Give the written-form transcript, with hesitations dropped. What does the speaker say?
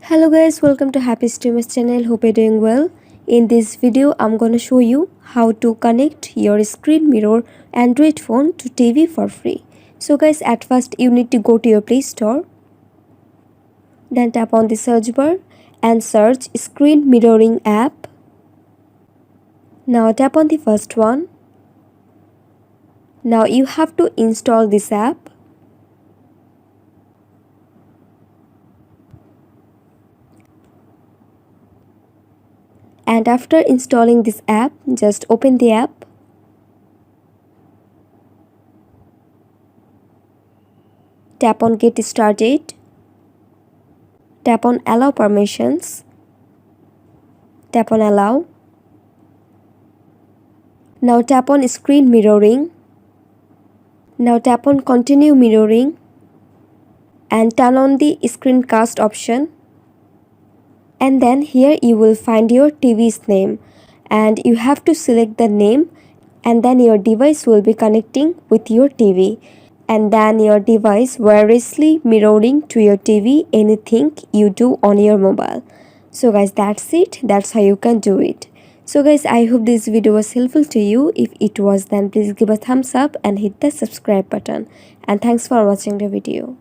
Hello guys, welcome to Happy Streamers channel. Hope you're doing well. In this video, I'm gonna show you how to connect your screen mirror Android phone to TV for free. So guys, at first you need to go to your Play Store. Then tap on the search bar and search screen mirroring app. Now tap on the first one. Now you have to install this app. And after installing this app, just open the app. Tap on Get Started. Tap on Allow Permissions. Tap on Allow. Now tap on Screen Mirroring. Now tap on Continue Mirroring and turn on the Screencast option. And then here you will find your TV's name and you have to select the name, and then your device will be connecting with your TV, and then your device wirelessly mirroring to your TV anything you do on your mobile. So guys, that's it. That's how you can do it. So guys, I hope this video was helpful to you. If it was, then please give a thumbs up and hit the subscribe button. And thanks for watching the video.